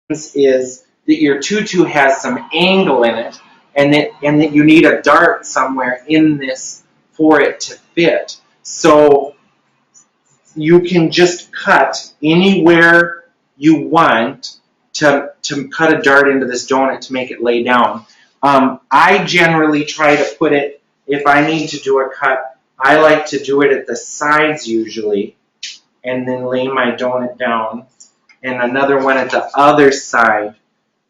is that your tutu has some angle in it, and that you need a dart somewhere in this for it to fit. So you can just cut anywhere you want to cut a dart into this donut to make it lay down. I generally try to put it, if I need to do a cut, I like to do it at the sides usually, and then lay my donut down, and another one at the other side,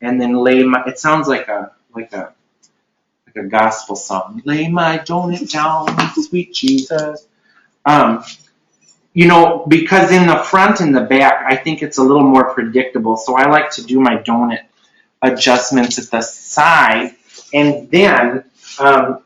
and then lay my, it sounds like a gospel song. Lay my donut down, sweet Jesus. You know, because in the front and the back, I think it's a little more predictable. So I like to do my donut adjustments at the side, and then,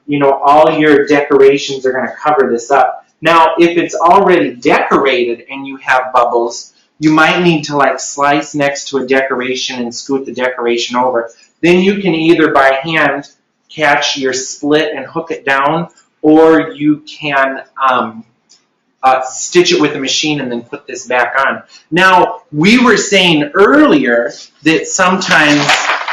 you know, all your decorations are going to cover this up. Now, if it's already decorated and you have bubbles, you might need to like slice next to a decoration and scoot the decoration over. Then you can either by hand catch your split and hook it down, or you can stitch it with a machine and then put this back on. Now, we were saying earlier that sometimes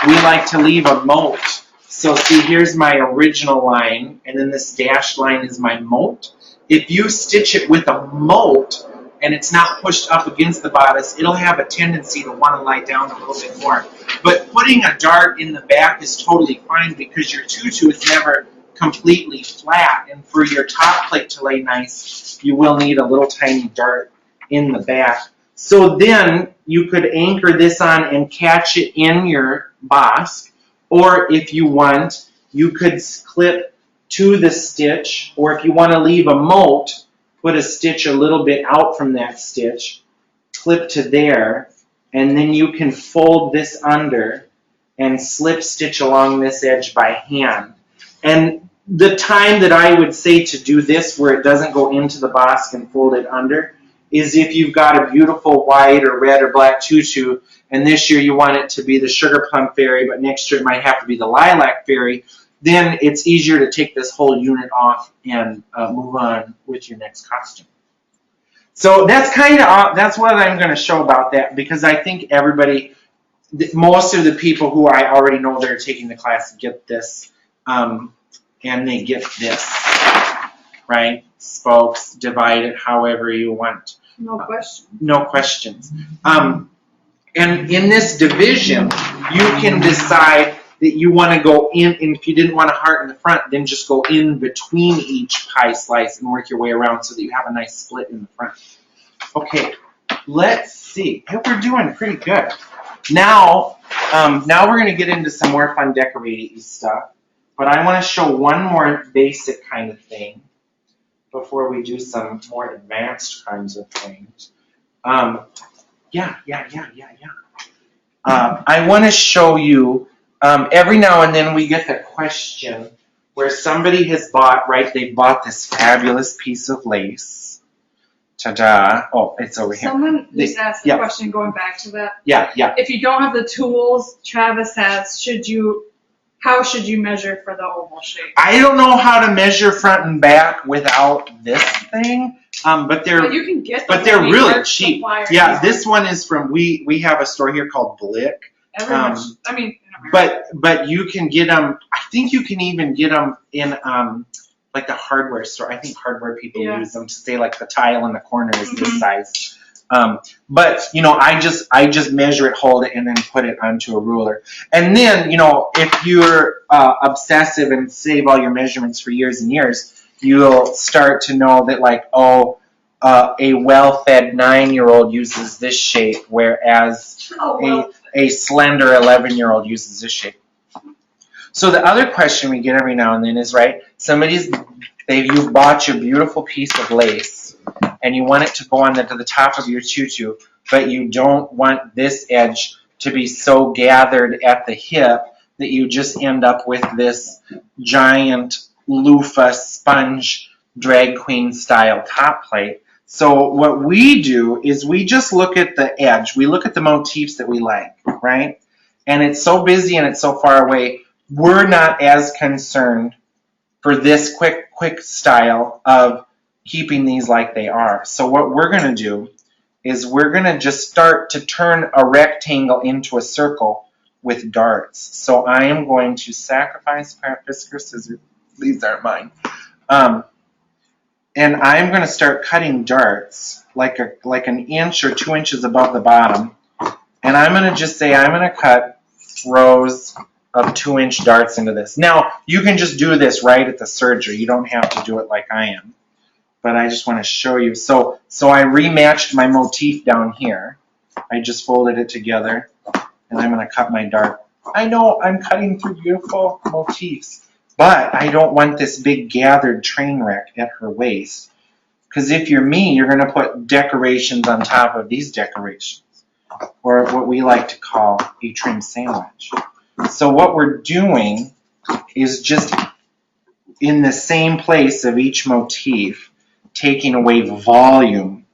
we like to leave a moat. So see, here's my original line, and then this dashed line is my moat. If you stitch it with a moat and it's not pushed up against the bodice, it'll have a tendency to want to lie down a little bit more. But putting a dart in the back is totally fine because your tutu is never completely flat, and for your top plate to lay nice, you will need a little tiny dart in the back. So then you could anchor this on and catch it in your basque, or if you want, you could clip to the stitch, or if you want to leave a moat, put a stitch a little bit out from that stitch, clip to there, and then you can fold this under and slip stitch along this edge by hand. And the time that I would say to do this where it doesn't go into the basque and fold it under is if you've got a beautiful white or red or black tutu, and this year you want it to be the sugar plum fairy, but next year it might have to be the lilac fairy, then it's easier to take this whole unit off and move on with your next costume. So that's kind of, that's what I'm going to show about that, because I think everybody, most of the people who I already know that are taking the class get this, and they get this, right? Spokes, divide it however you want. No questions. No questions. And in this division, you can decide that you want to go in, and if you didn't want a heart in the front, then just go in between each pie slice and work your way around so that you have a nice split in the front. Okay, let's see. Hey, we're doing pretty good. Now we're going to get into some more fun decorating stuff. But I want to show one more basic kind of thing before we do some more advanced kinds of things. I want to show you, every now and then we get the question where somebody has bought, right, they bought this fabulous piece of lace. Ta-da. Oh, it's over here. Someone just asked a question going back to that. Yeah. If you don't have the tools Travis has, how should you measure for the oval shape? I don't know how to measure front and back without this thing, but they're really cheap. Yeah, this one is from we have a store here called Blick. But you can get them. I think you can even get them in like the hardware store. I think hardware people use them to say like the tile in the corner is this size. But you know, I just measure it, hold it, and then put it onto a ruler. And then, you know, if you're obsessive and save all your measurements for years and years, you'll start to know that like, a well-fed 9-year-old uses this shape, whereas a slender 11-year-old uses this shape. So the other question we get every now and then is, right, you've bought your beautiful piece of lace, and you want it to go on to the top of your tutu, but you don't want this edge to be so gathered at the hip that you just end up with this giant loofah sponge drag queen style top plate. So what we do is we just look at the edge. We look at the motifs that we like, right? And it's so busy and it's so far away, we're not as concerned for this quick style of keeping these like they are. So what we're going to do is we're going to just start to turn a rectangle into a circle with darts. So I am going to sacrifice Fisker scissors. These aren't mine. And I'm going to start cutting darts like an inch or 2 inches above the bottom. And I'm going to just say I'm going to cut rows of 2-inch darts into this. Now, you can just do this right at the serger. You don't have to do it like I am. But I just want to show you. So I rematched my motif down here. I just folded it together. And I'm going to cut my dart. I know I'm cutting through beautiful motifs. But I don't want this big gathered train wreck at her waist. Because if you're me, you're going to put decorations on top of these decorations. Or what we like to call a trim sandwich. So what we're doing is just in the same place of each motif, taking away volume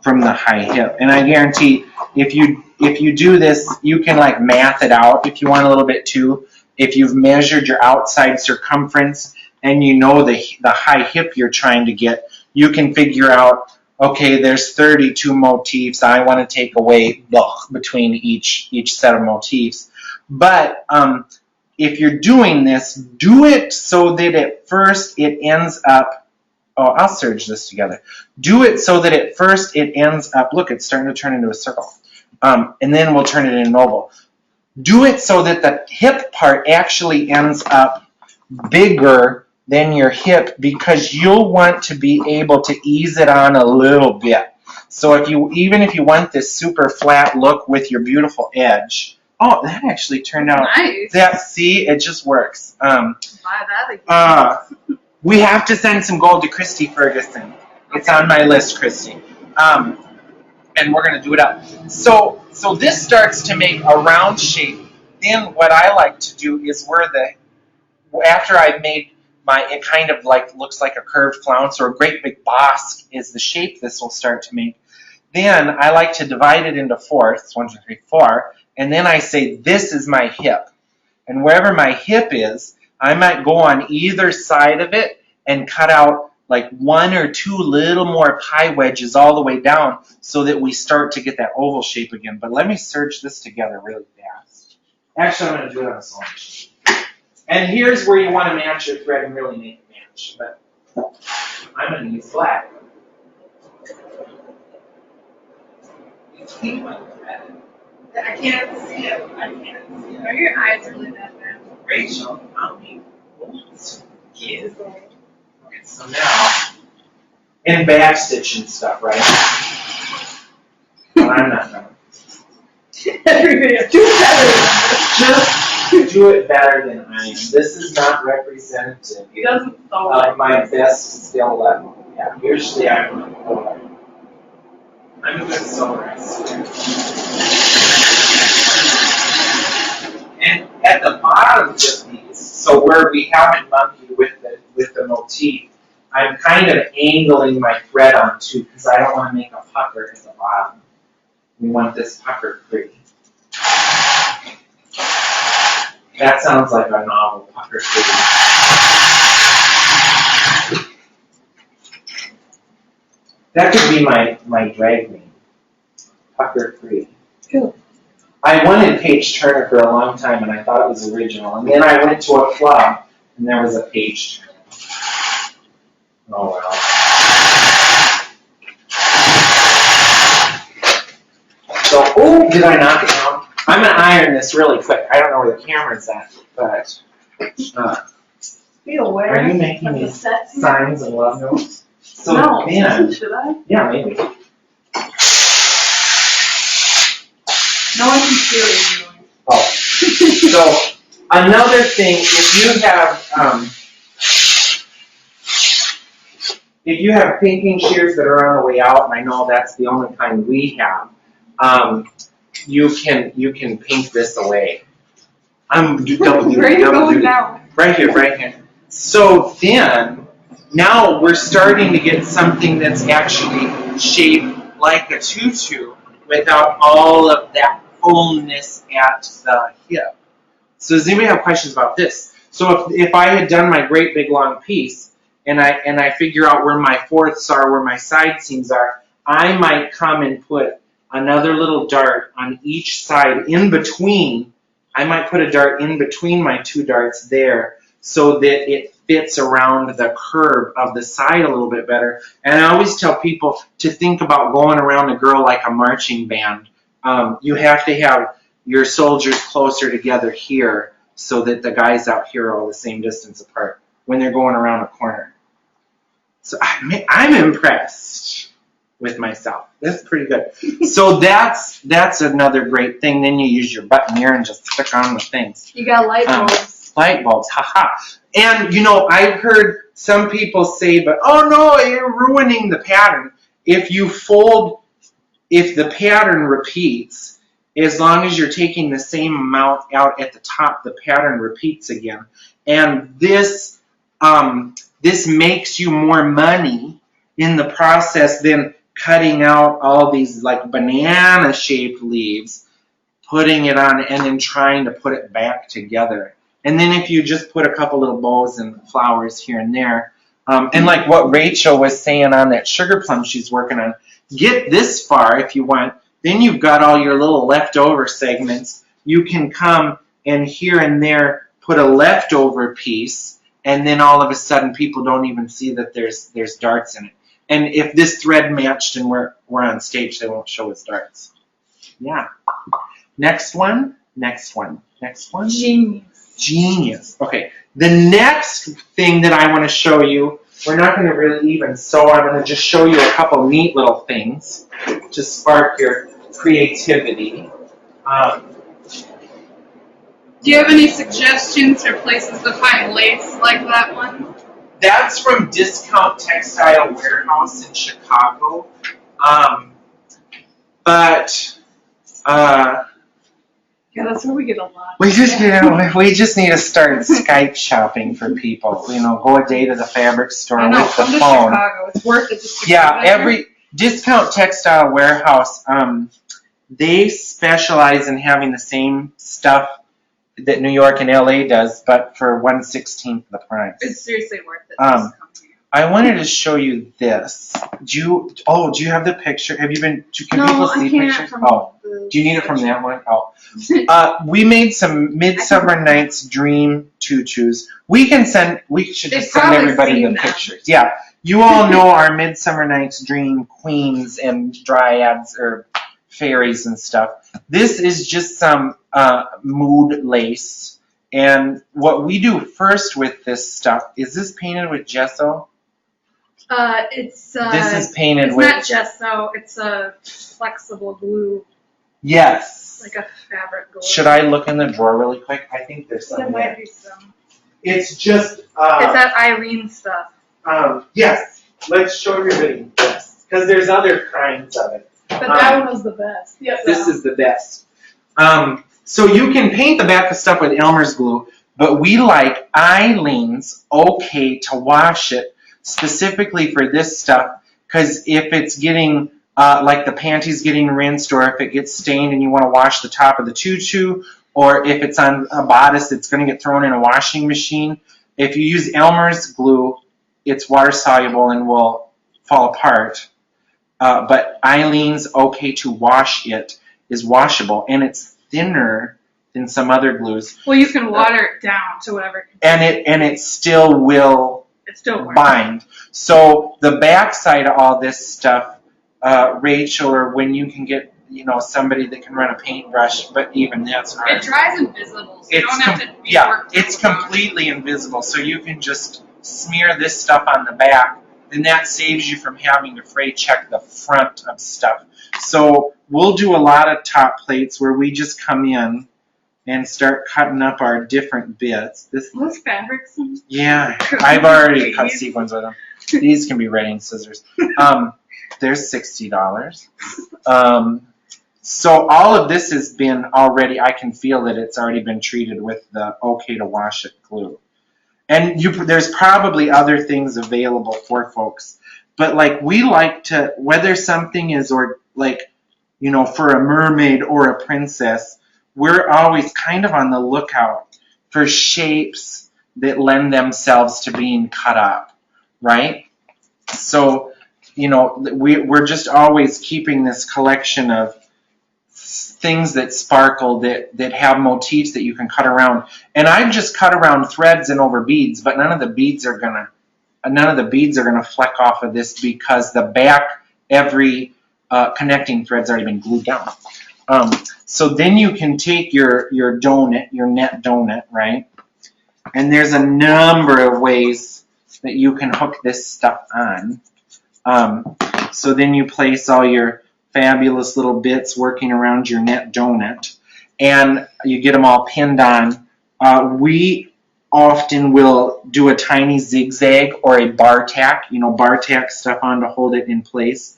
from the high hip. And I guarantee if you do this, you can like math it out if you want a little bit too. If you've measured your outside circumference and you know the high hip you're trying to get, you can figure out, okay, there's 32 motifs. I want to take away between each set of motifs. But if you're doing this, do it so that at first it ends up, I'll serge this together. Do it so that at first it ends up, look, it's starting to turn into a circle. And then we'll turn it into an oval. Do it so that the hip part actually ends up bigger than your hip because you'll want to be able to ease it on a little bit. So even if you want this super flat look with your beautiful edge, oh, that actually turned out nice. See, it just works. Buy that again. We have to send some gold to Christy Ferguson. It's on my list, Christy. And we're going to do it up. So this starts to make a round shape. Then what I like to do is after I've made it kind of like looks like a curved flounce or a great big bosque is the shape this will start to make. Then I like to divide it into fourths, 1, 2, 3, 4, and then I say this is my hip. And wherever my hip is, I might go on either side of it and cut out like 1 or 2 little more pie wedges all the way down so that we start to get that oval shape again. But let me serge this together really fast. Actually, I'm going to do it on a sewing machine. And here's where you want to match your thread and really make it match. But I'm going to use black. You see my thread? I can't see it. I can't see it. Are your eyes really that bad? Rachel, I'll be kids. Okay, so now, and backstitch and stuff, right? Well, I'm not done. Everybody has 2 feathers. Just do it better than I am. This is not representative He doesn't sew of my best skill level. Yeah, usually I'm a good sewer, I swear. And at the bottom of these, so where we haven't monkeyed with the motif, I'm kind of angling my thread onto because I don't want to make a pucker at the bottom. We want this pucker free. That sounds like a novel, pucker free. That could be my drag name, pucker free. Cool. I wanted Page Turner for a long time, and I thought it was original. And then I went to a club, and there was a Page Turner. Oh well. So, did I knock it down? I'm gonna iron this really quick. I don't know where the camera's at, but Be aware. are you making me signs and love notes? So no. then, Should I? yeah, maybe. No one can see what you're doing. Oh, so another thing, if you have pinking shears that are on the way out, and I know that's the only kind we have, you can pink this away. I'm double Where are you going now? Right here. So then, now we're starting to get something that's actually shaped like a tutu without all of that fullness at the hip. So does anybody have questions about this? So if I had done my great big long piece and I figure out where my fourths are, where my side seams are, I might come and put another little dart on each side in between. I might put a dart in between my two darts there so that it fits around the curve of the side a little bit better. And I always tell people to think about going around a girl like a marching band. You have to have your soldiers closer together here so that the guys out here are all the same distance apart when they're going around a corner. So I'm impressed with myself. That's pretty good. So that's another great thing. Then you use your button and just stick on the things. You got light bulbs. Light bulbs, haha. And you know, I've heard some people say, but oh no, you're ruining the pattern. If you fold, if the pattern repeats, as long as you're taking the same amount out at the top, the pattern repeats again. And this makes you more money in the process than cutting out all these like banana shaped leaves, putting it on, and then trying to put it back together. And then if you just put a couple little bows and flowers here and there, and like what Rachel was saying on that sugar plum she's working on, get this far if you want, then you've got all your little leftover segments. You can come and here and there put a leftover piece, and then all of a sudden people don't even see that there's darts in it. And if this thread matched and we're on stage, they won't show us darts. Yeah. Next one. Genius. Okay. The next thing that I want to show you, we're not going to really even sew. I'm going to just show you a couple neat little things to spark your creativity. Do you have any suggestions for places to find lace like that one? That's from Discount Textile Warehouse in Chicago. Yeah, that's where we get a lot. We just need to start Skype shopping for people. You know, go a day to the fabric store I know, with the come to phone. Chicago. It's worth it just to Yeah, go there. every Discount Textile Warehouse, they specialize in having the same stuff that New York and LA does, but for 1/16 the price. It's seriously worth it. Just come here. I wanted to show you this. Do you have the picture? Have you been? Can people see pictures? Do you need it from that one? Oh. We made some Midsummer Night's Dream tutus. We should just send everybody the pictures. Yeah. You all know our Midsummer Night's Dream queens and dryads or fairies and stuff. This is just some mood lace. And what we do first with this stuff, is this painted with gesso? This is painted with... It's not gesso, it's a flexible glue. Yes. Like a fabric glue. Should I look in the drawer really quick? I think there's some. There might be some. It's just... it's that Irene stuff. Yes. Let's show everybody this. Because there's other kinds of it. But that one was the best. Yep, this is the best. So you can paint the back of stuff with Elmer's glue, but we like Eileen's okay to wash it specifically for this stuff, because if it's getting, like the panty's getting rinsed, or if it gets stained and you want to wash the top of the tutu, or if it's on a bodice, it's going to get thrown in a washing machine. If you use Elmer's glue, it's water soluble and will fall apart. But Eileen's okay to wash it is washable, and it's thinner than some other glues. Well, you can water it down to whatever. And it still will bind. So the back side of all this stuff, Rachel, or when you can get somebody that can run a paintbrush, but even that's hard. It dries invisible, so you don't have to work. It's completely invisible, so you can just smear this stuff on the back. Then that saves you from having to fray check the front of stuff. So we'll do a lot of top plates where we just come in and start cutting up our different bits. Those fabrics? Yeah, I've already cut sequins with them. These can be writing scissors. There's $60. So all of this has been already, I can feel that it's already been treated with the okay to wash it glue. And there's probably other things available for folks. But like we like to, whether something is for a mermaid or a princess, we're always kind of on the lookout for shapes that lend themselves to being cut up, right? So you know, we're just always keeping this collection of things that sparkle, that have motifs that you can cut around. And I've just cut around threads and over beads, but none of the beads are gonna fleck off of this because the back, every connecting thread's already been glued down. So then you can take your donut, your net donut, right? And there's a number of ways that you can hook this stuff on. So then you place all your fabulous little bits working around your net donut, and you get them all pinned on. We often will do a tiny zigzag or a bar tack, bar tack stuff on to hold it in place.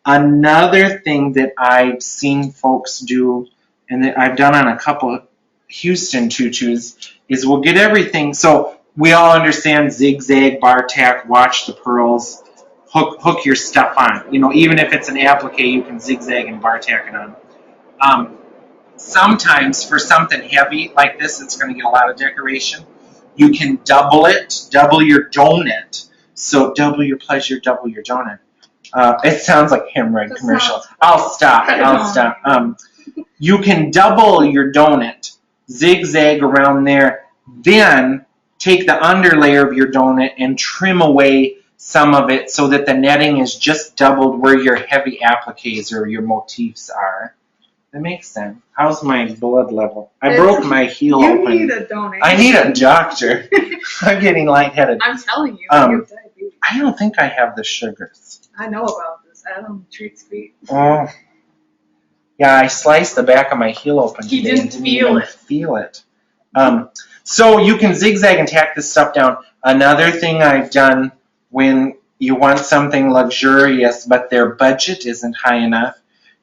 Another thing that I've seen folks do, and that I've done on a couple of Houston tutus, is we'll get everything. So we all understand zigzag, bar tack, watch the pearls, hook your stuff on. Even if it's an applique, you can zigzag and bar tack it on. Sometimes for something heavy like this, it's going to get a lot of decoration. You can double your donut. So double your pleasure, double your donut. It sounds like hemorrhoid commercial. I'll stop. You can double your donut, zigzag around there, then take the underlayer of your donut and trim away some of it so that the netting is just doubled where your heavy appliques or your motifs are. That makes sense. How's my blood level? I broke my heel open. You need a donation. I need a doctor. I'm getting lightheaded. I'm telling you, you have diabetes. I don't think I have the sugars. I know about this. Adam treats feet. Oh. Yeah, I sliced the back of my heel open He today. didn't feel it. Feel it. So you can zigzag and tack this stuff down. Another thing I've done when you want something luxurious but their budget isn't high enough,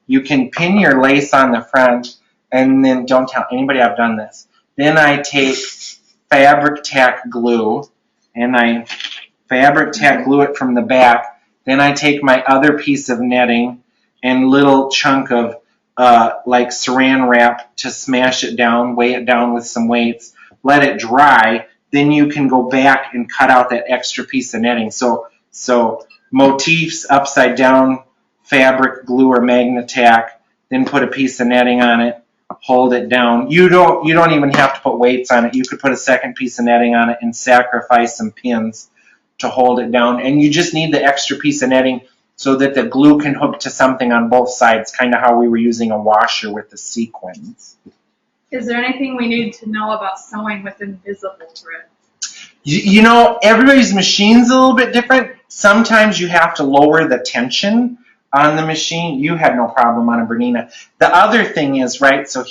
you can pin your lace on the front, and then don't tell anybody I've done this. Then I take fabric tack glue, and I fabric tack glue it from the back. Then I take my other piece of netting and little chunk of like saran wrap to smash it down, weigh it down with some weights, let it dry. Then you can go back and cut out that extra piece of netting. So motifs upside down, fabric glue or Magnatac, then put a piece of netting on it, hold it down. You don't even have to put weights on it. You could put a second piece of netting on it and sacrifice some pins to hold it down. And you just need the extra piece of netting so that the glue can hook to something on both sides, kind of how we were using a washer with the sequins. Is there anything we need to know about sewing with invisible thread? Everybody's machine's a little bit different. Sometimes you have to lower the tension on the machine. You had no problem on a Bernina. The other thing is, right, so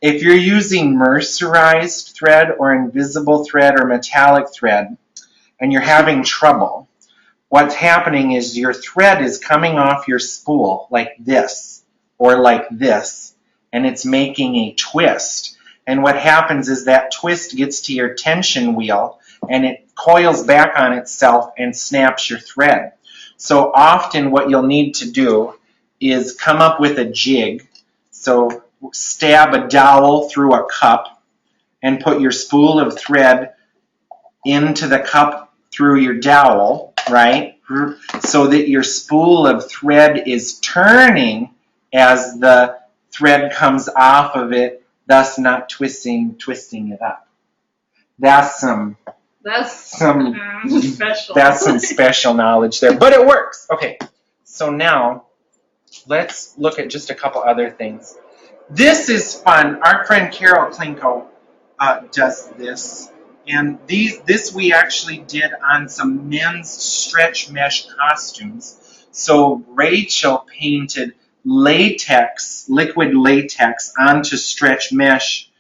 if you're using mercerized thread or invisible thread or metallic thread and you're having trouble, what's happening is your thread is coming off your spool like this or like this, and it's making a twist. And what happens is that twist gets to your tension wheel and it coils back on itself and snaps your thread. So often what you'll need to do is come up with a jig. So stab a dowel through a cup and put your spool of thread into the cup through your dowel, right? So that your spool of thread is turning as the thread comes off of it, thus not twisting it up. That's some special. That's some special knowledge there, but it works. Okay, so now let's look at just a couple other things. This is fun. Our friend Carol Klinko does this, and this we actually did on some men's stretch mesh costumes. So Rachel painted liquid latex onto stretch mesh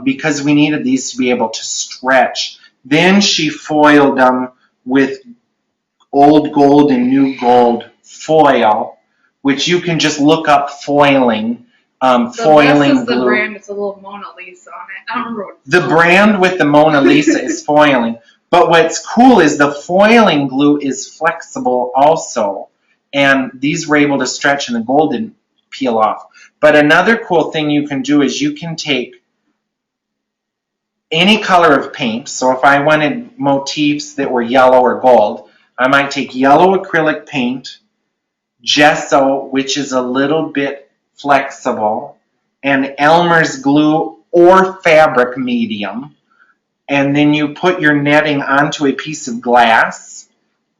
because we needed these to be able to stretch. Then she foiled them with old gold and new gold foil, which you can just look up foiling. Foiling this is glue. The brand with a little Mona Lisa on it. I don't remember what The brand with the Mona Lisa is foiling. But what's cool is the foiling glue is flexible also. And these were able to stretch and the gold didn't peel off. But another cool thing you can do is you can take any color of paint. So if I wanted motifs that were yellow or gold, I might take yellow acrylic paint, gesso, which is a little bit flexible, and Elmer's glue or fabric medium. And then you put your netting onto a piece of glass,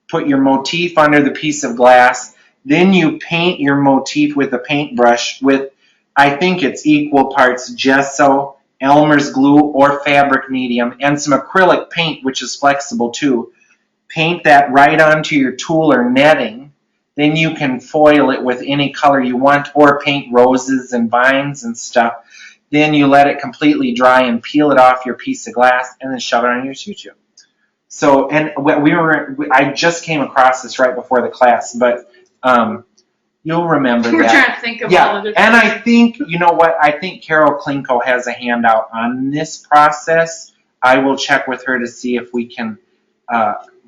put your motif under the piece of glass, then you paint your motif with a paintbrush with, I think it's equal parts gesso, Elmer's glue or fabric medium, and some acrylic paint, which is flexible too. Paint that right onto your tulle or netting. Then you can foil it with any color you want or paint roses and vines and stuff. Then you let it completely dry and peel it off your piece of glass and then shove it on your tutu. So, and I just came across this right before the class, but you'll remember We're that. trying to think of all Yeah, the different. and I think, you know what, I think Carol Klinko has a handout on this process. I will check with her to see if we can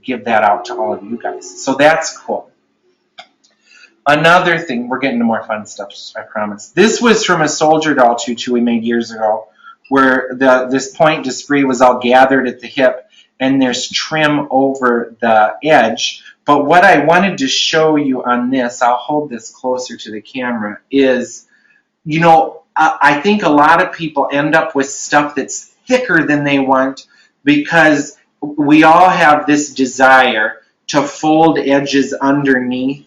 give that out to all of you guys. So that's cool. Another thing, we're getting to more fun stuff, I promise. This was from a soldier doll tutu we made years ago, where this point d'esprit was all gathered at the hip, and there's trim over the edge. But what I wanted to show you on this, I'll hold this closer to the camera, is, you know, I think a lot of people end up with stuff that's thicker than they want because we all have this desire to fold edges underneath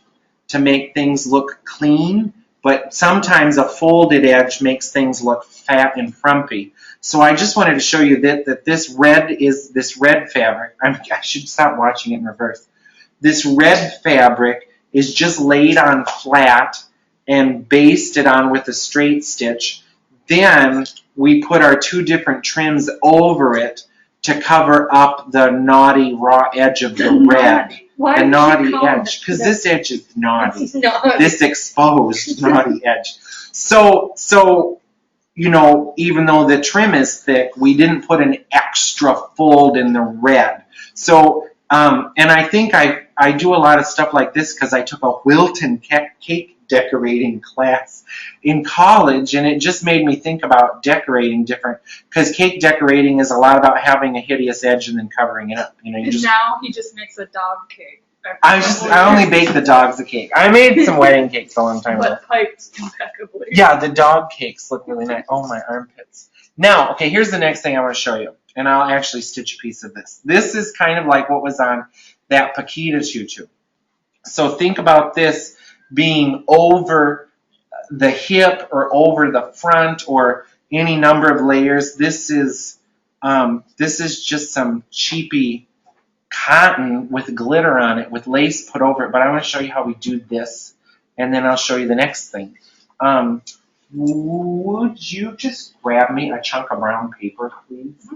to make things look clean, but sometimes a folded edge makes things look fat and frumpy. So I just wanted to show you that this red fabric. I should stop watching it in reverse. This red fabric is just laid on flat and basted on with a straight stitch. Then we put our two different trims over it to cover up the naughty raw edge of the red. Why The would naughty you call edge, because this edge is naughty. It's naughty. This exposed naughty edge. So, you know, even though the trim is thick, we didn't put an extra fold in the red. So, and I think I do a lot of stuff like this because I took a Wilton cake decorating class in college, and it just made me think about decorating different, because cake decorating is a lot about having a hideous edge and then covering it up. You know, And now he just makes a dog cake. I only bake the dogs a cake. I made some wedding cakes a long time ago. But pipes impeccably. Yeah, the dog cakes look really nice. Oh, my armpits. Now, okay, here's the next thing I want to show you. And I'll actually stitch a piece of this. This is kind of like what was on that Paquita tutu. So think about this being over the hip or over the front or any number of layers. This is just some cheapy cotton with glitter on it with lace put over it. But I want to show you how we do this, and then I'll show you the next thing. Would you just grab me a chunk of brown paper, please?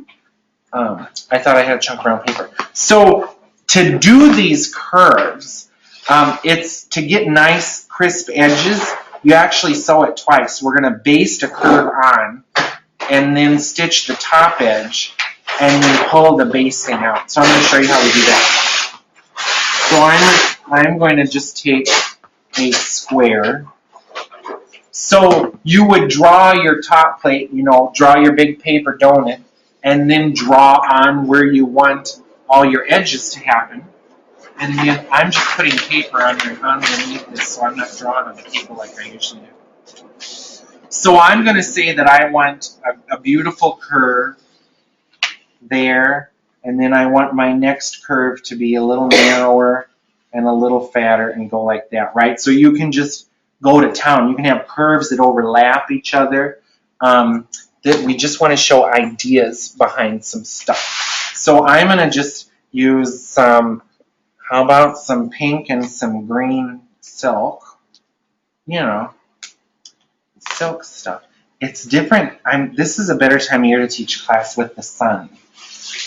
I thought I had a chunk of brown paper. So to do these curves, it's to get nice crisp edges, you actually sew it twice. We're going to baste a curve on and then stitch the top edge and then pull the basting out. So I'm going to show you how we do that. So I'm going to just take a square. So you would draw your top plate, you know, draw your big paper donut, and then draw on where you want all your edges to happen. And then I'm just putting paper underneath this, so I'm not drawing on the paper like I usually do. So I'm going to say that I want a beautiful curve there, and then I want my next curve to be a little narrower and a little fatter and go like that, right? So you can just go to town. You can have curves that overlap each other. That we just want to show ideas behind some stuff. So I'm going to just use some, how about some pink and some green silk? You know, silk stuff. It's different. This is a better time of year to teach class with the sun.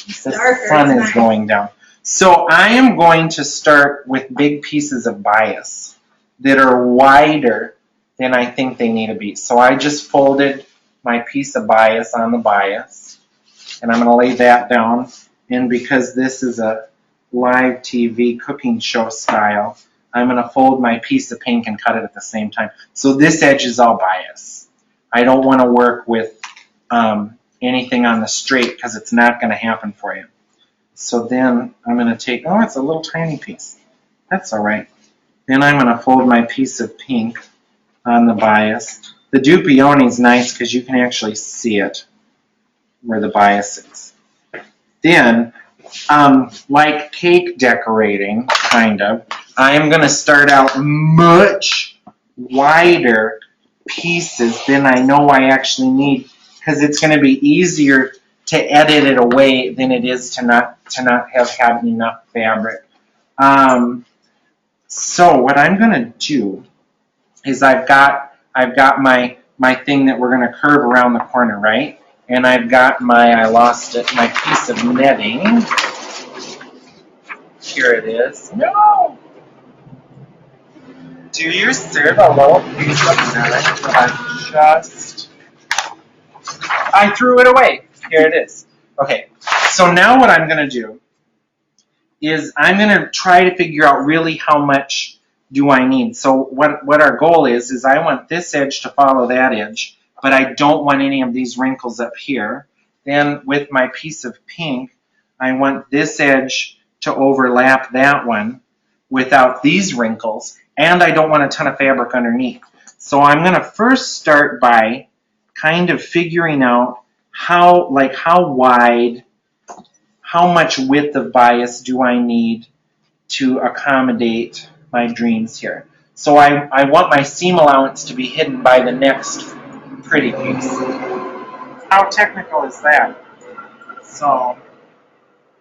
The sun is going down. So I am going to start with big pieces of bias that are wider than I think they need to be. So I just folded my piece of bias on the bias, and I'm going to lay that down. And because this is a live TV cooking show style, I'm going to fold my piece of pink and cut it at the same time. So this edge is all bias. I don't want to work with anything on the straight because it's not going to happen for you. So then I'm going to take, oh, it's a little tiny piece. That's all right. Then I'm going to fold my piece of pink on the bias. The Dupioni is nice because you can actually see it where the bias is. Then, like cake decorating, kind of, I am going to start out much wider pieces than I know I actually need, because it's going to be easier to edit it away than it is to not have had enough fabric. So what I'm going to do is I've got my thing that we're going to curve around the corner, right? And I've got my my piece of netting. Here it is. No! Do you serve a little piece of netting that I threw it away. Here it is. Okay, so now what I'm going to do is I'm going to try to figure out really how much do I need. So what our goal is I want this edge to follow that edge, but I don't want any of these wrinkles up here. Then with my piece of pink, I want this edge to overlap that one without these wrinkles, and I don't want a ton of fabric underneath. So I'm going to first start by kind of figuring out how wide, how much width of bias do I need to accommodate my dreams here. So I want my seam allowance to be hidden by the next pretty piece. How technical is that? So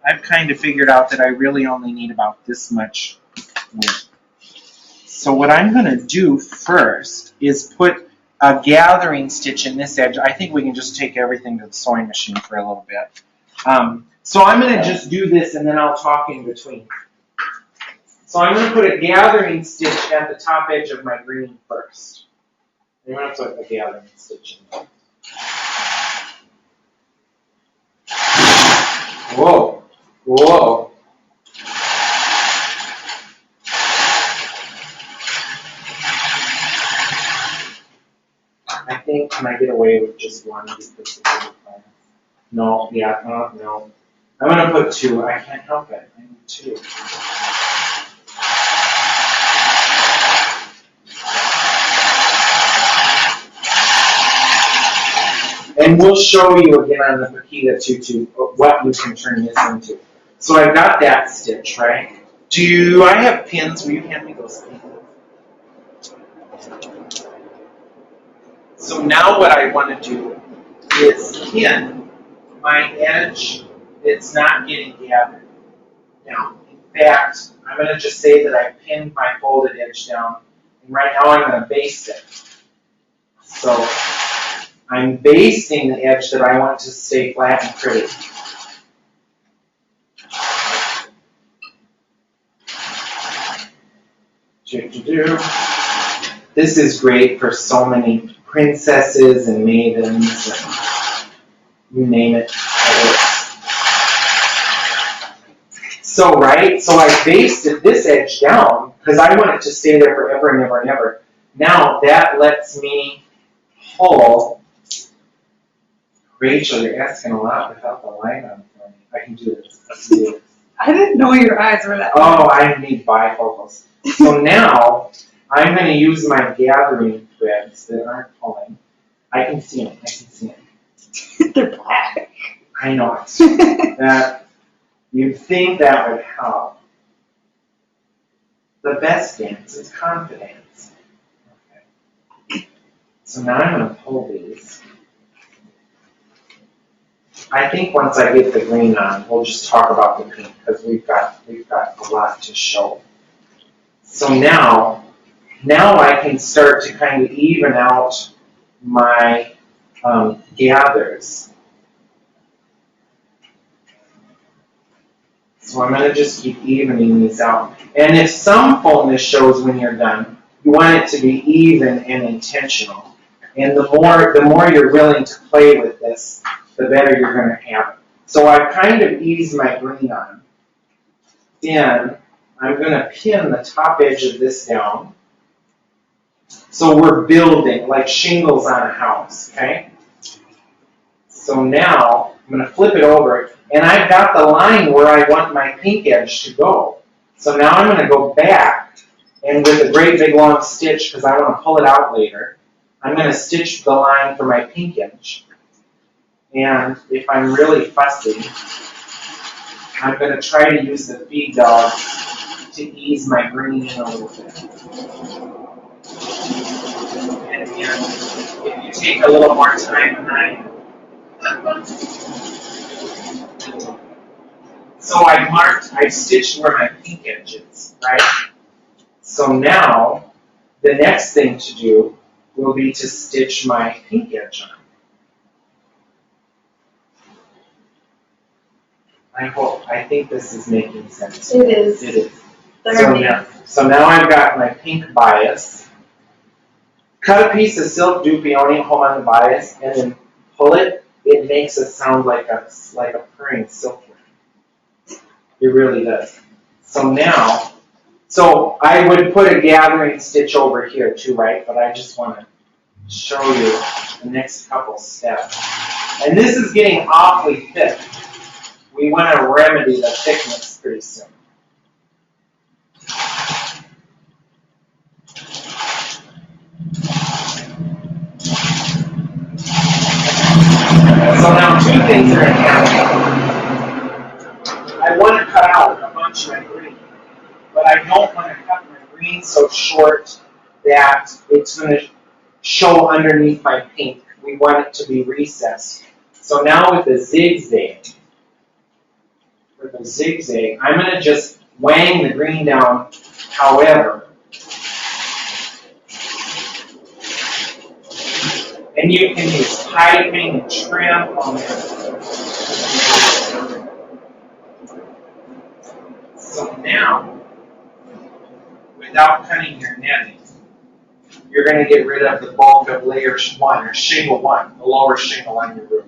I've kind of figured out that I really only need about this much width. So what I'm going to do first is put a gathering stitch in this edge. I think we can just take everything to the sewing machine for a little bit. So I'm going to just do this and then I'll talk in between. So I'm going to put a gathering stitch at the top edge of my green first. I'm going to put a gathering stitch in there. Whoa, whoa. I think, can I get away with just one? No, yeah, no. I'm going to put two. I can't help it. I need two. And we'll show you again on the Paquita Tutu what you can turn this into. So I've got that stitch, right? Do I have pins? Will you hand me those pins? So now what I want to do is pin my edge that's not getting gathered down. In fact, I'm going to just say that I pinned my folded edge down, and right now I'm going to base it. So I'm basting the edge that I want to stay flat and pretty. This is great for so many princesses and maidens, and you name it. So, right, so I basted this edge down because I want it to stay there forever and ever and ever. Now that lets me pull. Rachel, you're asking a lot without the light on for me. I can do this. I can do this. I didn't know your eyes were that Oh, I need bifocals. So now I'm going to use my gathering threads that aren't pulling. I can see them. I can see them. They're black. I know it. That you'd think that would help. The best dance is confidence. Okay. So now I'm going to pull these. I think once I get the green on, we'll just talk about the pink because we've got a lot to show. So now I can start to kind of even out my gathers. So I'm going to just keep evening these out. And if some fullness shows when you're done, you want it to be even and intentional. And the more you're willing to play with this, the better you're going to have it. So I've kind of eased my green on. Then I'm going to pin the top edge of this down. So we're building like shingles on a house, okay? So now I'm going to flip it over, and I've got the line where I want my pink edge to go. So now I'm going to go back, and with a great big long stitch, because I want to pull it out later, I'm going to stitch the line for my pink edge. And if I'm really fussy, I'm going to try to use the feed dog to ease my green in a little bit. And again, if you take a little more time than I am. So I stitched where my pink edge is, right? So now, the next thing to do will be to stitch my pink edge on. I think this is making sense. It is. It is. So now I've got my pink bias. Cut a piece of silk, do peony, hold on the bias, and then pull it. It makes it sound like a purring silkworm. It really does. So now, I would put a gathering stitch over here too, right? But I just want to show you the next couple steps. And this is getting awfully thick. We want to remedy the thickness pretty soon. So now 2 things are happening. I want to cut out a bunch of my green, but I don't want to cut my green so short that it's going to show underneath my pink. We want it to be recessed. So now with the zigzag, I'm going to just wang the green down, however. And you can use piping and trim on there. So now, without cutting your netting, you're going to get rid of the bulk of layer 1 or shingle 1, the lower shingle on your roof.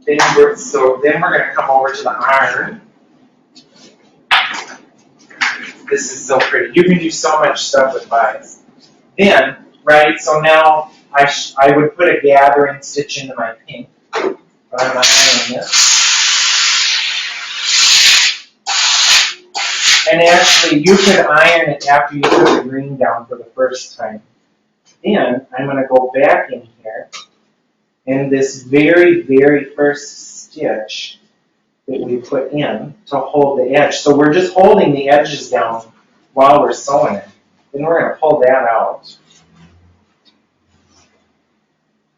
Then we're going to come over to the iron. This is so pretty. You can do so much stuff with bias. Then, right, so now I would put a gathering stitch into my pink, but I'm not ironing it. And actually, you could iron it after you put the green down for the first time. Then, I'm going to go back in here, and this very, very first stitch that we put in to hold the edge. So we're just holding the edges down while we're sewing it. Then we're going to pull that out.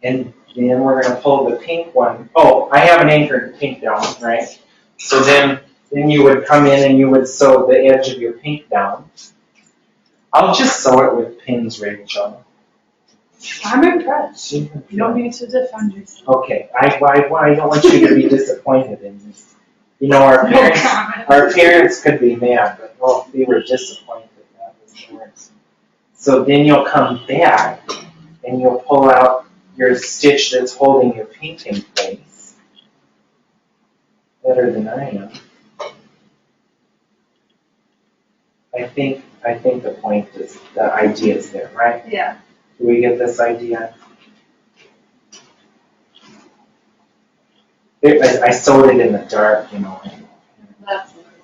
And then we're going to pull the pink one. Oh, I haven't anchored the pink down, right? So then you would come in and you would sew the edge of your pink down. I'll just sew it with pins, Rachel. I'm impressed. You don't need to defend yourself. Okay, I don't want you to be disappointed in this. You know, our parents could be mad, but well, they were disappointed. That was the worst. So then you'll come back and you'll pull out your stitch that's holding your pink in place. Better than I am. I think the point is, the idea is there, right? Yeah. Do we get this idea? I sewed it in the dark, you know.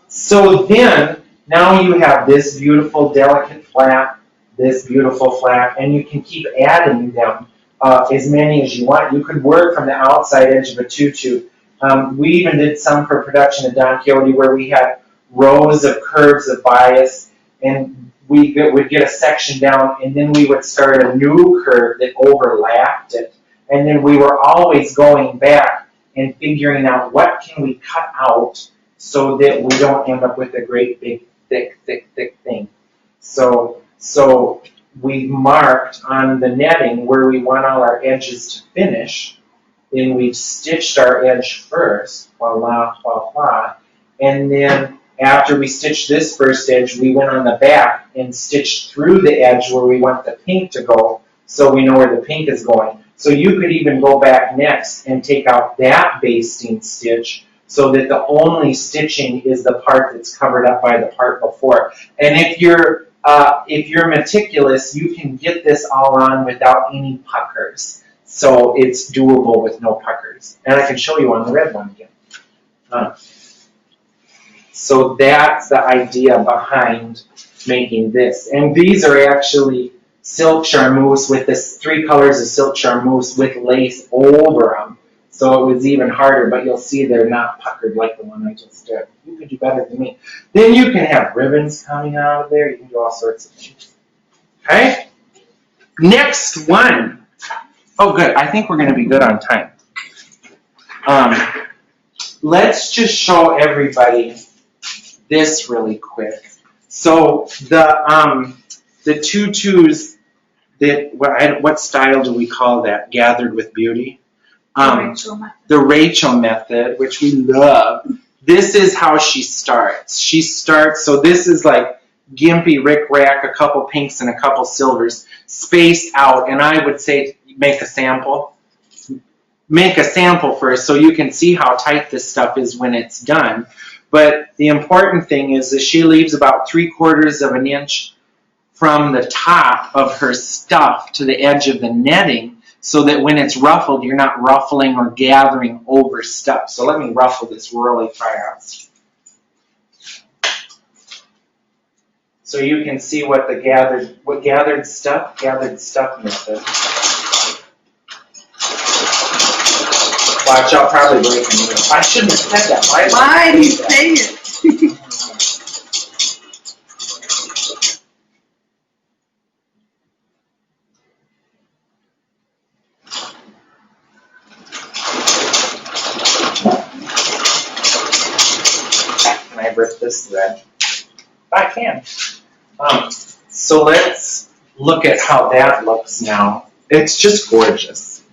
So then, now you have this beautiful delicate flap, this beautiful flap, and you can keep adding them as many as you want. You could work from the outside edge of a tutu. We even did some for production at Don Quixote where we had rows of curves of bias, and we would get a section down, and then we would start a new curve that overlapped it. And then we were always going back and figuring out what can we cut out so that we don't end up with a great big thick thing. So we marked on the netting where we want all our edges to finish. Then we stitched our edge first, voila, voila, and then after we stitched this first edge, we went on the back and stitched through the edge where we want the pink to go, so we know where the pink is going. So you could even go back next and take out that basting stitch so that the only stitching is the part that's covered up by the part before. And if you're meticulous, you can get this all on without any puckers. So it's doable with no puckers. And I can show you on the red one again. So that's the idea behind making this. And these are actually silk charmeuse with this 3 colors of silk charmeuse with lace over them. So it was even harder, but you'll see they're not puckered like the one I just did. You could do better than me. Then you can have ribbons coming out of there. You can do all sorts of things. Okay? Next one. Oh, good. I think we're going to be good on time. Let's just show everybody this really quick. So the tutus, what style do we call that? Gathered with beauty. The Rachel method, which we love. This is how she starts. She starts, so this is like gimpy rick-rack, a couple pinks and a couple silvers, spaced out. And I would say make a sample. Make a sample first so you can see how tight this stuff is when it's done. But the important thing is that she leaves about 3/4 of an inch from the top of her stuff to the edge of the netting, so that when it's ruffled, you're not ruffling or gathering over stuff. So let me ruffle this really fast. So you can see what the gathered stuff method. Watch, I'll probably break a needle. I shouldn't have said that. Why did you say it? Can I rip this thread? I can. So let's look at how that looks now. It's just gorgeous.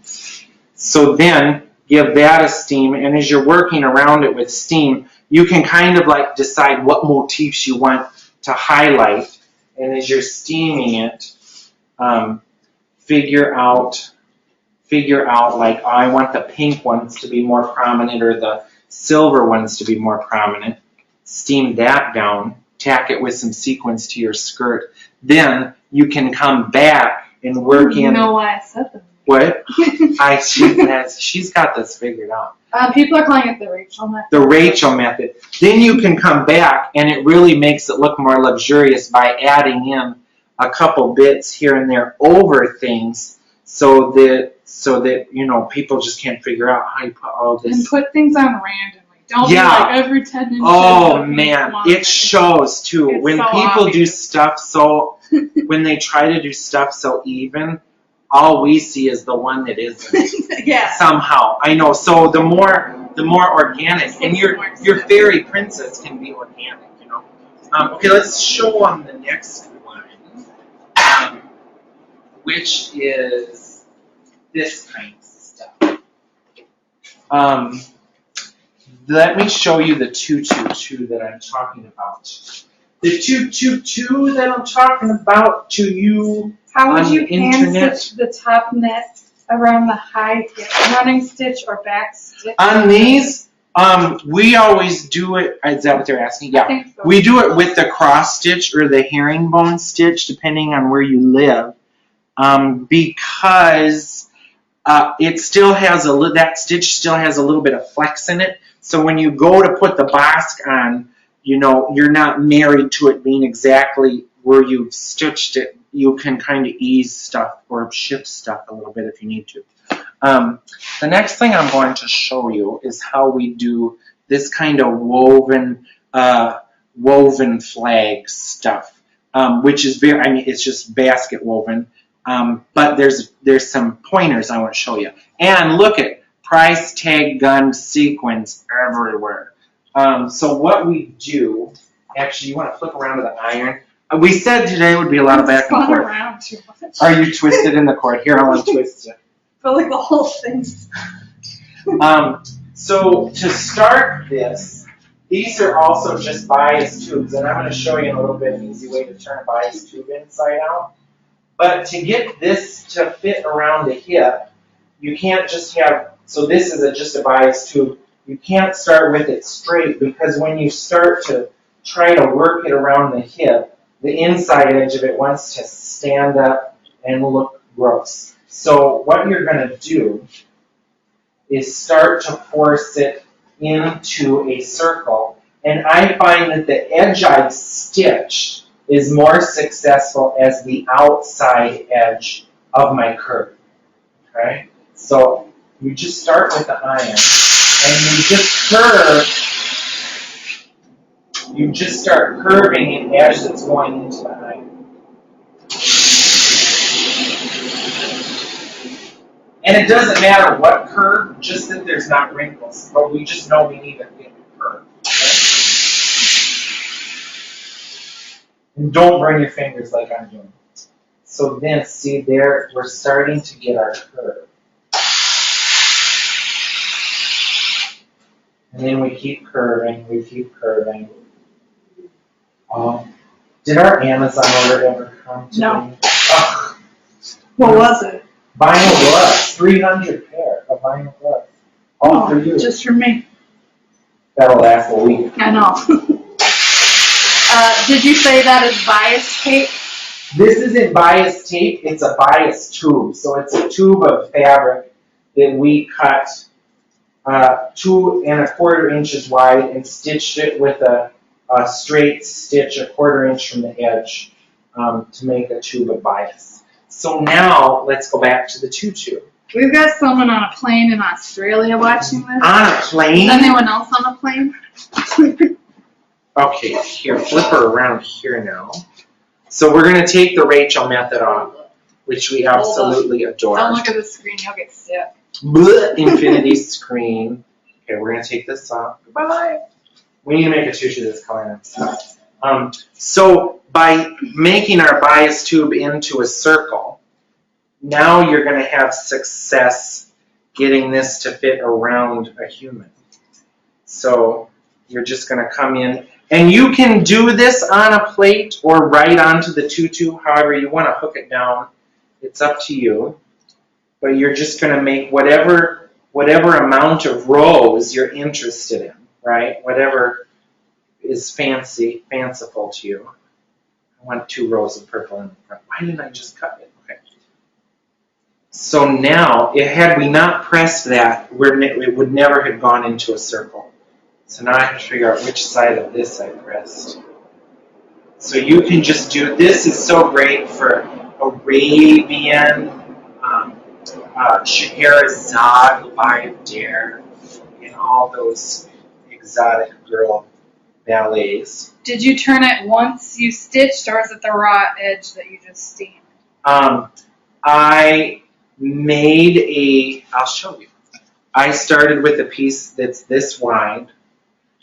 So then give that a steam, and as you're working around it with steam, you can kind of like decide what motifs you want to highlight, and as you're steaming it, figure out like, I want the pink ones to be more prominent or the silver ones to be more prominent. Steam that down, tack it with some sequins to your skirt. Then you can come back and work in. You know why I said that? What? She's got this figured out. People are calling it the Rachel method. The Rachel method. Then you can come back, and it really makes it look more luxurious by adding in a couple bits here and there over things, so that you know, people just can't figure out how you put all this. And put things on randomly. Don't be like every 10 inches. Oh man, it shows too. It's when so people do obvious. stuff so, when they try to do stuff so even, all we see is the one that isn't. Yeah. Somehow, I know. So the more organic, and your fairy princess can be organic, you know. Okay, let's show on the next one, which is this kind of stuff. Let me show you the tutu that I'm talking about. The tutu that I'm talking about to you. How would on you the hand internet. stitch the top net around the high hip? Running stitch or back stitch? On these, we always do it. Is that what they're asking? I Yeah. think so. We do it with the cross stitch or the herringbone stitch, depending on where you live, because it still has that stitch still has a little bit of flex in it. So when you go to put the basque on, you know, you're not married to it being exactly where you've stitched it. You can kind of ease stuff or shift stuff a little bit if you need to. The next thing I'm going to show you is how we do this kind of woven flag stuff, which is very, I mean, it's just basket woven. But there's some pointers I want to show you. And look at price tag gun sequins everywhere. So what we do, actually, you want to flip around to the iron. We said today would be a lot of back and forth. Around too much. Are you twisted in the cord? Here, I'll untwist you. I feel like the whole thing. So to start this, these are also just bias tubes, and I'm going to show you in a little bit an easy way to turn a bias tube inside out. But to get this to fit around the hip, you can't just have, so this is just a bias tube. You can't start with it straight, because when you start to try to work it around the hip, the inside edge of it wants to stand up and look gross. So what you're going to do is start to force it into a circle. And I find that the edge I've stitched is more successful as the outside edge of my curve. Okay? So you just start with the iron and you just curve. You just start curving an edge that's going into the iron. And it doesn't matter what curve, just that there's not wrinkles. But we just know we need a thin curve. Okay? And don't burn your fingers like I'm doing. So then, see there, we're starting to get our curve. And then we keep curving, we keep curving. Did our Amazon order ever come today? No. Ugh. What was it? Vinyl gloves, 300 pair of vinyl gloves. All for you. Just for me. That'll last a week. I know. Did you say that is bias tape? This isn't bias tape, it's a bias tube. So it's a tube of fabric that we cut 2 1/4 inches wide and stitched it with a straight stitch 1/4 inch from the edge to make a tube of bias. So now let's go back to the tutu. We've got someone on a plane in Australia watching this. On a plane? Is anyone else on a plane? Okay, here, flip her around here now. So we're going to take the Rachel method off, which we absolutely adore. Don't look at the screen, you'll get sick. Blech, infinity screen. Okay, we're going to take this off. Goodbye. We need to make a tutu this color now. So by making our bias tube into a circle, now you're going to have success getting this to fit around a human. So you're just going to come in, and you can do this on a plate or right onto the tutu, however you want to hook it down. It's up to you. But you're just going to make whatever amount of rows you're interested in, right? Whatever is fanciful to you. I want 2 rows of purple in the front. Why didn't I just cut it? Okay. So now, had we not pressed that, it would never have gone into a circle. So now I have to figure out which side of this I pressed. So you can just do, this is so great for Arabian, Scheherazade, Live Dare, and all those exotic girl ballets. Did you turn it once you stitched, or is it the raw edge that you just steamed? I made I'll show you. I started with a piece that's this wide,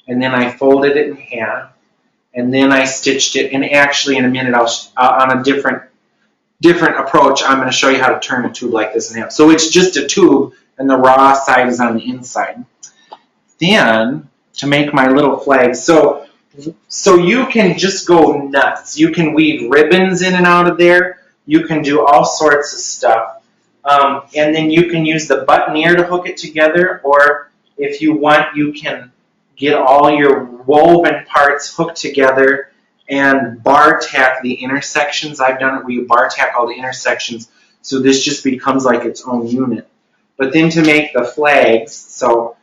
and then I folded it in half, and then I stitched it, and actually in a minute on a different approach, I'm going to show you how to turn a tube like this in half. So it's just a tube, and the raw side is on the inside. Then, to make my little flag, so you can just go nuts. You can weave ribbons in and out of there. You can do all sorts of stuff. And then you can use the buttoneer to hook it together, or if you want, you can get all your woven parts hooked together and bar tack the intersections. I've done it where you bar tack all the intersections, so this just becomes like its own unit. But then to make the flags, so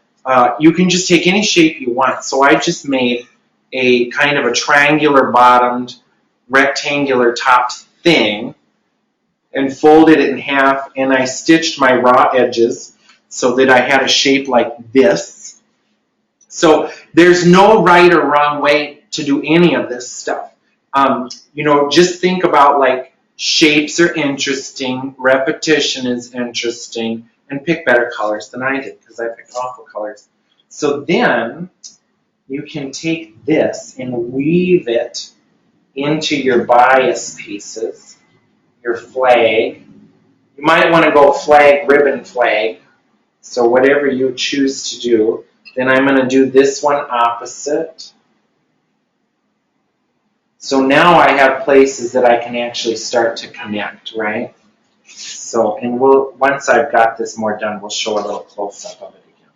you can just take any shape you want. So I just made a kind of a triangular bottomed, rectangular topped thing and folded it in half, and I stitched my raw edges so that I had a shape like this. So there's no right or wrong way to do any of this stuff. Just think about like shapes are interesting, repetition is interesting, and pick better colors than I did because I picked awful colors. So then you can take this and weave it into your bias pieces, your flag. You might want to go flag, ribbon flag, so whatever you choose to do. Then I'm going to do this one opposite. So now I have places that I can actually start to connect, right? So, and once I've got this more done, we'll show a little close-up of it again.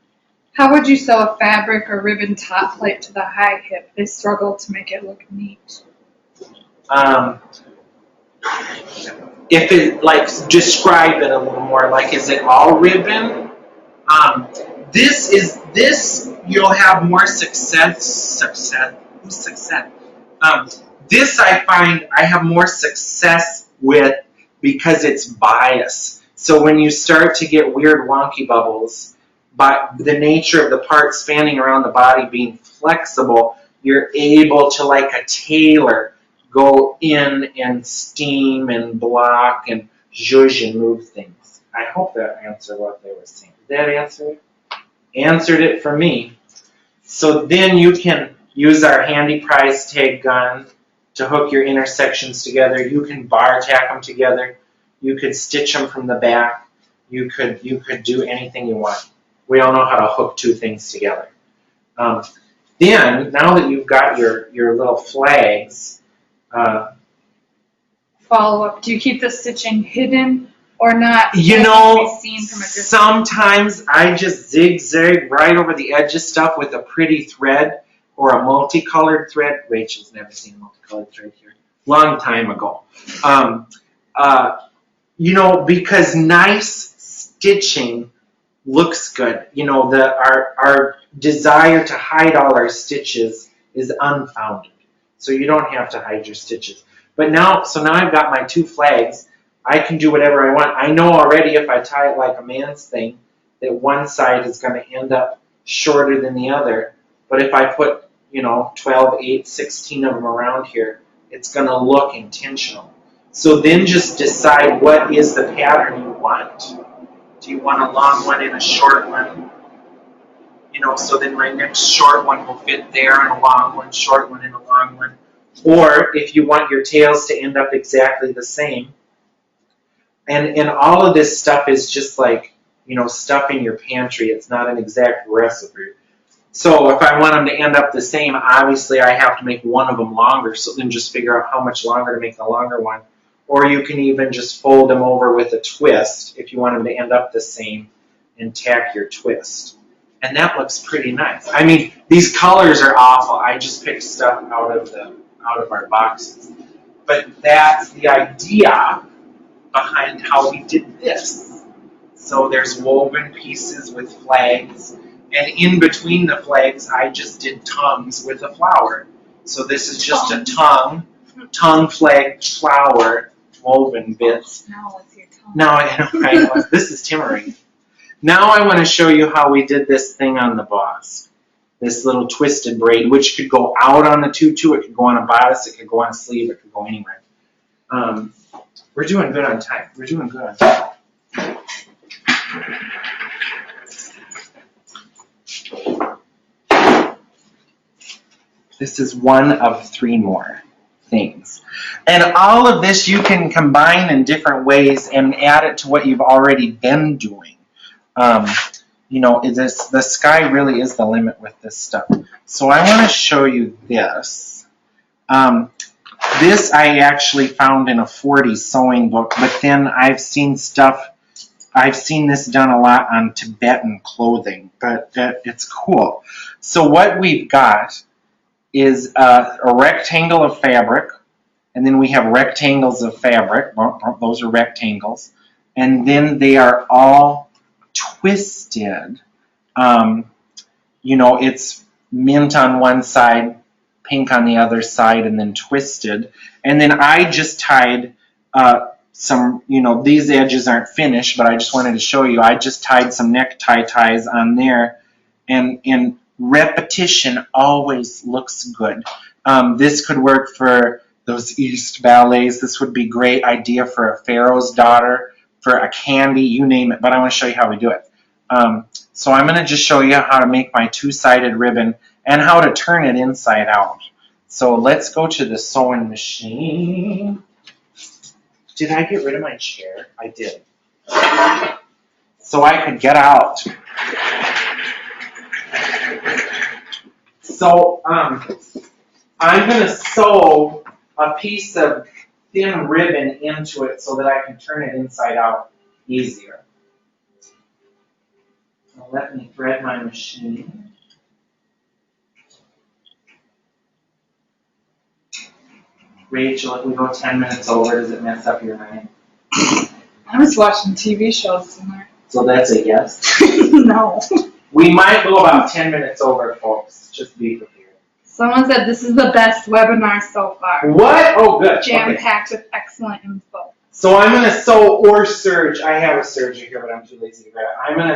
How would you sew a fabric or ribbon top plate to the high hip? They struggle to make it look neat. if it, like, describe it a little more, like, is it all ribbon? This you'll have more success. Um, this I find I have more success with because it's bias. So when you start to get weird wonky bubbles, by the nature of the part spanning around the body being flexible, you're able to, like a tailor, go in and steam and block and zhuzh and move things. I hope that answered what they were saying. Did that answer it? Answered it for me. So then you can use our handy prize tag gun to hook your intersections together. You can bar tack them together. You could stitch them from the back. You could do anything you want. We all know how to hook two things together. Then, now that you've got your little flags, Follow up. Do you keep the stitching hidden or not? you know, Be seen from a distance? sometimes I just zigzag right over the edge of stuff with a pretty thread or a multicolored thread. Rachel's never seen a multicolored thread here. Long time ago. You know, because nice stitching looks good. You know, our desire to hide all our stitches is unfounded. So you don't have to hide your stitches. But now I've got my two flags. I can do whatever I want. I know already if I tie it like a man's thing that one side is going to end up shorter than the other. But if I put, 12, 8, 16 of them around here, it's going to look intentional. So then just decide what is the pattern you want. Do you want a long one and a short one? So then my next short one will fit there, and a long one, short one, and a long one. Or if you want your tails to end up exactly the same. And all of this stuff is just like, stuff in your pantry. It's not an exact recipe. So if I want them to end up the same, obviously I have to make one of them longer. So then just figure out how much longer to make the longer one. Or you can even just fold them over with a twist if you want them to end up the same and tack your twist. And that looks pretty nice. I mean, these colors are awful. I just picked stuff out of our boxes. But that's the idea behind how we did this. So there's woven pieces with flags, and in between the flags, I just did tongues with a flower. So this is just a tongue flag flower woven bits. Now it's your tongue. Now, this is Timmery. Now I want to show you how we did this thing on the boss. This little twisted braid, which could go out on the tutu, it could go on a bodice, it could go on a sleeve, it could go anywhere. We're doing good on time. We're doing good on time. This is one of 3 more things. And all of this you can combine in different ways and add it to what you've already been doing. The sky really is the limit with this stuff. So I want to show you this. This I actually found in a 40s sewing book, but then I've seen this done a lot on Tibetan clothing, but it's cool. So what we've got is a rectangle of fabric, and then we have rectangles of fabric. Those are rectangles. And then they are all twisted. It's mint on one side, pink on the other side, and then twisted. And then I just tied some, these edges aren't finished, but I just wanted to show you. I just tied some necktie ties on there, and repetition always looks good. This could work for those East ballets. This would be a great idea for a Pharaoh's daughter, for a candy, you name it, but I want to show you how we do it. So I'm going to just show you how to make my two-sided ribbon and how to turn it inside out. So let's go to the sewing machine. Did I get rid of my chair? I did. So I could get out. So I'm going to sew a piece of thin ribbon into it so that I can turn it inside out easier. So let me thread my machine. Rachel, if we go 10 minutes over, does it mess up your night? I was watching TV shows tonight. So that's a yes. No. We might go about 10 minutes over, folks. Just be prepared. Someone said this is the best webinar so far. What? Oh, good. Okay. Jam-packed with excellent info. So I'm going to sew or serge. I have a serger here, but I'm too lazy to grab it. I'm going to